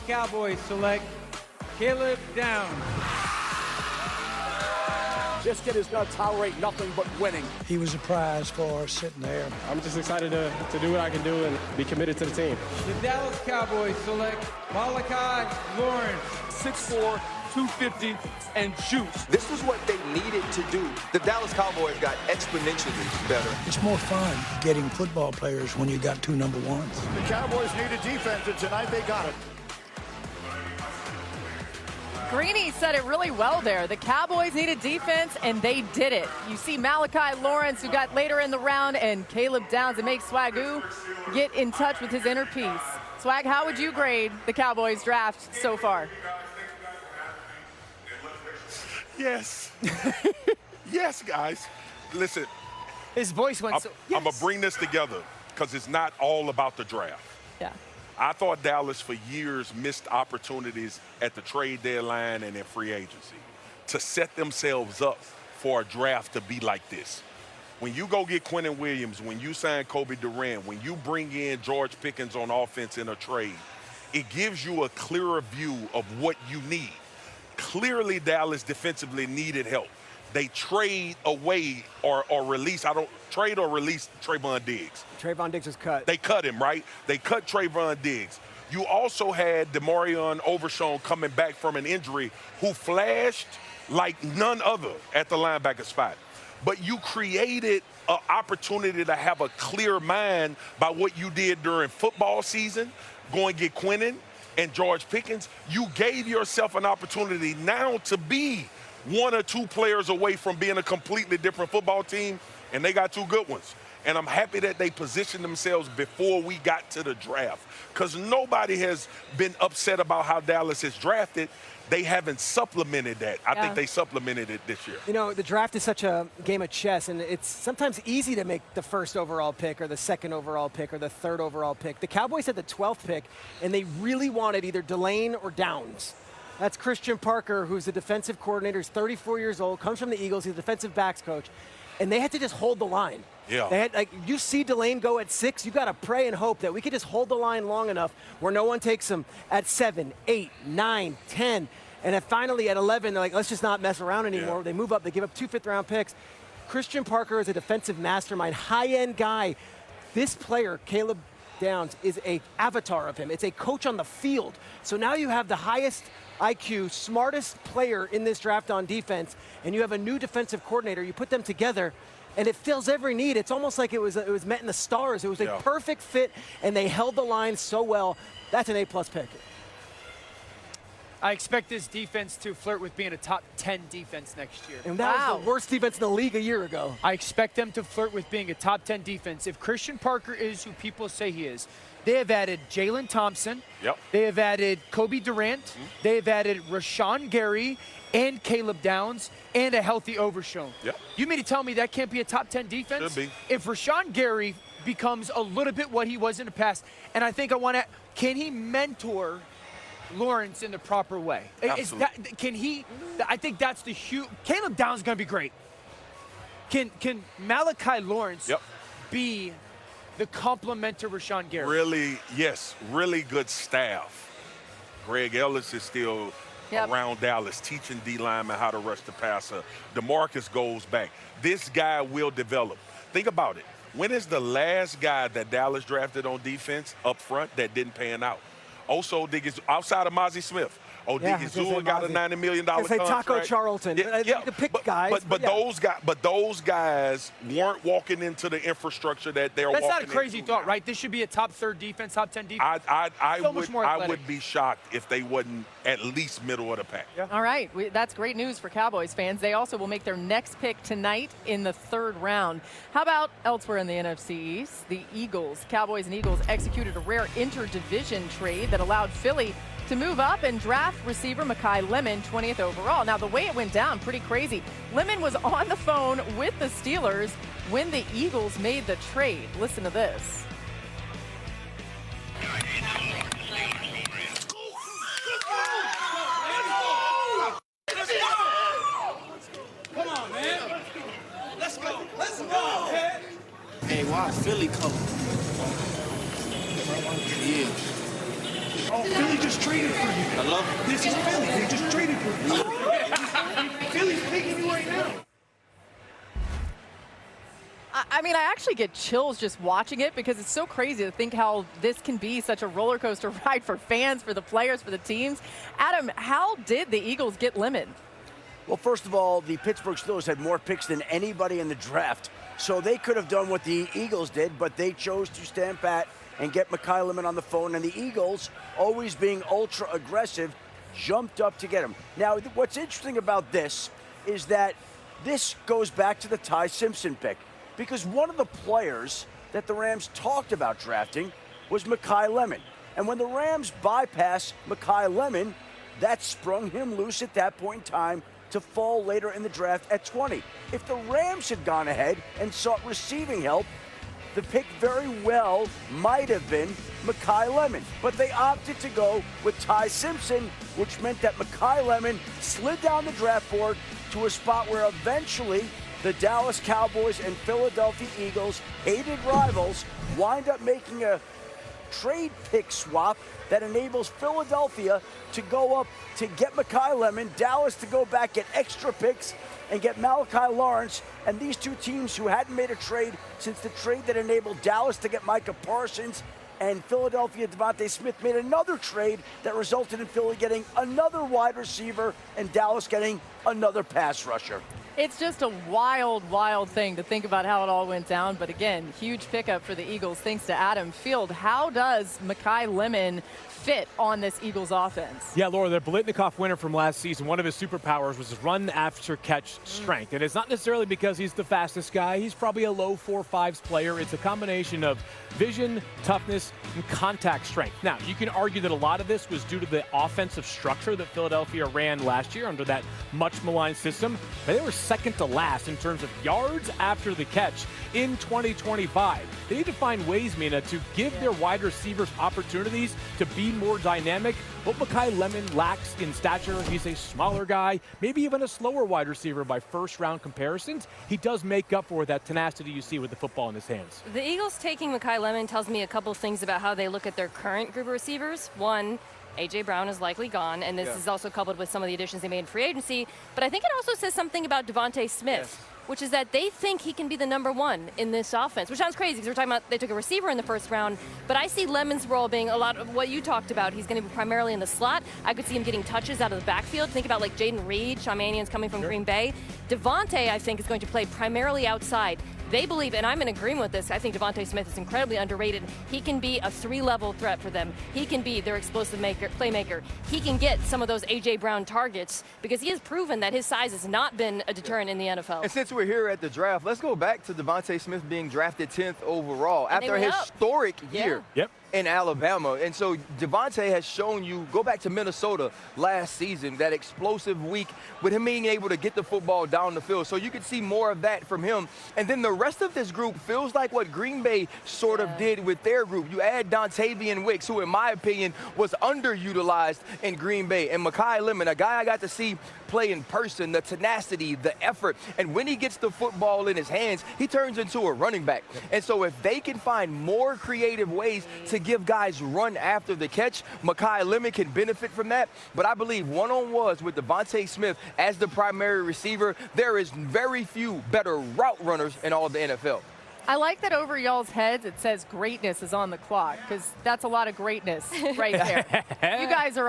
Cowboys select Caleb Downs. This kid is going to tolerate nothing but winning. He was a prize for us sitting there. I'm just excited to do what I can do and be committed to the team. The Dallas Cowboys select Malachi Lawrence. 6'4", 250, and shoots. This was what they needed to do. The Dallas Cowboys got exponentially better. It's more fun getting football players when you got two number ones. The Cowboys needed defense, and tonight they got it. Greeny said it really well there. The Cowboys needed defense, and they did it. You see Malachi Lawrence, who got later in the round, and Caleb Downs, and make Swagu get in touch with his inner peace. Swag, how would you grade the Cowboys draft so far? Yes. Yes, guys. Listen. His voice went so. Yes. I'm going to bring this together because it's not all about the draft. Yeah. I thought Dallas for years missed opportunities at the trade deadline and in free agency to set themselves up for a draft to be like this. When you go get Quentin Williams, when you sign Kobe Durant, when you bring in George Pickens on offense in a trade, it gives you a clearer view of what you need. Clearly, Dallas defensively needed help. They trade away or release, trade or release Trayvon Diggs. Trayvon Diggs was cut. They cut him, right? They cut Trayvon Diggs. You also had Demarion Overshown coming back from an injury who flashed like none other at the linebacker spot. But you created an opportunity to have a clear mind by what you did during football season, go and get Quentin and George Pickens. You gave yourself an opportunity now to be one or two players away from being a completely different football team, and they got two good ones. And I'm happy that they positioned themselves before we got to the draft, because nobody has been upset about how Dallas has drafted. They haven't supplemented that. I think they supplemented it this year. You know, the draft is such a game of chess, and it's sometimes easy to make the first overall pick or the second overall pick or the third overall pick. The Cowboys had the 12th pick, and they really wanted either Delane or Downs. That's Christian Parker, who's the defensive coordinator. He's 34 years old, comes from the Eagles. He's a defensive backs coach. And they had to just hold the line. Yeah. They had, like, you see Delane go at 6, you got to pray and hope that we could just hold the line long enough where no one takes him at 7, 8, 9, 10. And then finally at 11, they're like, let's just not mess around anymore. Yeah. They move up. They give up 2 fifth-round picks. Christian Parker is a defensive mastermind, high-end guy. This player, Caleb Downs, is an avatar of him. It's a coach on the field. So now you have the highest IQ, smartest player in this draft on defense, and you have a new defensive coordinator. You put them together, and it fills every need. It's almost like it was met in the stars. It was a perfect fit, and they held the line so well. That's an A-plus pick. I expect this defense to flirt with being a top 10 defense next year. And that was the worst defense in the league a year ago. I expect them to flirt with being a top 10 defense. If Christian Parker is who people say he is, they have added Jalen Thompson. Yep. They have added Kobe Durant. Mm-hmm. They have added Rashawn Gary and Caleb Downs and a healthy Overshown. Yep. You mean to tell me that can't be a top 10 defense? Should be. If Rashawn Gary becomes a little bit what he was in the past, and I think I want to, can he mentor Lawrence in the proper way? Absolutely. Can he? I think that's the huge. Caleb Downs is going to be great. Can Malachi Lawrence be the complement to Rashawn Gary? Really, yes, really good staff. Greg Ellis is still around Dallas, teaching D linemen how to rush the passer. DeMarcus goes back. This guy will develop. Think about it. When is the last guy that Dallas drafted on defense up front that didn't pan out? Also, outside of Mozzie Smith, Odigizua got a $90 million contract. Taco Charlton. The pick guys. But those guys weren't walking into the infrastructure that they're walking into. That's not a crazy thought, right? This should be a top 3rd defense, top 10 defense. I would be shocked if they wasn't at least middle of the pack. Yeah. All right, that's great news for Cowboys fans. They also will make their next pick tonight in the 3rd round. How about elsewhere in the NFC East? The Eagles, Cowboys and Eagles executed a rare interdivision trade that allowed Philly to move up and draft receiver Makai Lemon, 20th overall. Now, the way it went down, pretty crazy. Lemon was on the phone with the Steelers when the Eagles made the trade. Listen to this. Come on, man. Let's go. Let's go. Hey, why Philly coming? Yeah. Oh, Philly just traded traded for you. Hello? This is Philly. They just traded for you. Philly's picking you right now. I mean, I actually get chills just watching it because it's so crazy to think how this can be such a roller coaster ride for fans, for the players, for the teams. Adam, how did the Eagles get Lemon? Well, first of all, the Pittsburgh Steelers had more picks than anybody in the draft. So they could have done what the Eagles did, but they chose to stand pat and get Makai Lemon on the phone. And the Eagles, always being ultra aggressive, jumped up to get him. Now, what's interesting about this is that this goes back to the Ty Simpson pick. Because one of the players that the Rams talked about drafting was Makai Lemon. And when the Rams bypassed Makai Lemon, that sprung him loose at that point in time to fall later in the draft at 20. If the Rams had gone ahead and sought receiving help, the pick very well might have been Makai Lemon. But they opted to go with Ty Simpson, which meant that Makai Lemon slid down the draft board to a spot where eventually the Dallas Cowboys and Philadelphia Eagles, hated rivals, wind up making a trade pick swap that enables Philadelphia to go up to get Makai Lemon, Dallas to go back, get extra picks, and get Malachi Lawrence. And these two teams who hadn't made a trade since the trade that enabled Dallas to get Micah Parsons and Philadelphia Devontae Smith made another trade that resulted in Philly getting another wide receiver and Dallas getting another pass rusher. It's just a wild, wild thing to think about how it all went down. But again, huge pickup for the Eagles thanks to Adam Field. How does Makai Lemon fit on this Eagles offense? Yeah, Laura, the Biletnikoff winner from last season, one of his superpowers was his run after catch strength. And it's not necessarily because he's the fastest guy. He's probably a low 4.5s player. It's a combination of vision, toughness, and contact strength. Now, you can argue that a lot of this was due to the offensive structure that Philadelphia ran last year under that much maligned system. But they were second to last in terms of yards after the catch in 2025. They need to find ways, Mina, to give their wide receivers opportunities to be more dynamic. What Makai Lemon lacks in stature, he's a smaller guy, maybe even a slower wide receiver by first-round comparisons. He does make up for that tenacity you see with the football in his hands. The Eagles taking Makai Lemon tells me a couple things about how they look at their current group of receivers. One, A.J. Brown is likely gone, and this is also coupled with some of the additions they made in free agency. But I think it also says something about Devontae Smith, which is that they think he can be the number one in this offense, which sounds crazy because we're talking about they took a receiver in the first round. But I see Lemon's role being a lot of what you talked about. He's going to be primarily in the slot. I could see him getting touches out of the backfield. Think about like Jaden Reed, Sean Mannion's coming from Green Bay. Devontae, I think, is going to play primarily outside. They believe, and I'm in agreement with this, I think Devontae Smith is incredibly underrated. He can be a 3-level threat for them. He can be their explosive playmaker. He can get some of those A.J. Brown targets because he has proven that his size has not been a deterrent in the NFL. And since we're here at the draft, let's go back to Devontae Smith being drafted 10th overall after a historic year in Alabama. And so Devontae has shown you, go back to Minnesota last season, that explosive week with him being able to get the football down the field. So you could see more of that from him. And then the rest of this group feels like what Green Bay sort of did with their group. You add Dontavian Wicks, who in my opinion was underutilized in Green Bay, and Makai Lemon, a guy I got to see play in person, the tenacity, the effort. And when he gets the football in his hands, he turns into a running back. And so if they can find more creative ways to give guys run after the catch, Makai Lemon can benefit from that. But I believe one-on-ones with Devontae Smith as the primary receiver, there is very few better route runners in all of the NFL. I like that over y'all's heads it says greatness is on the clock because that's a lot of greatness right there. You guys are all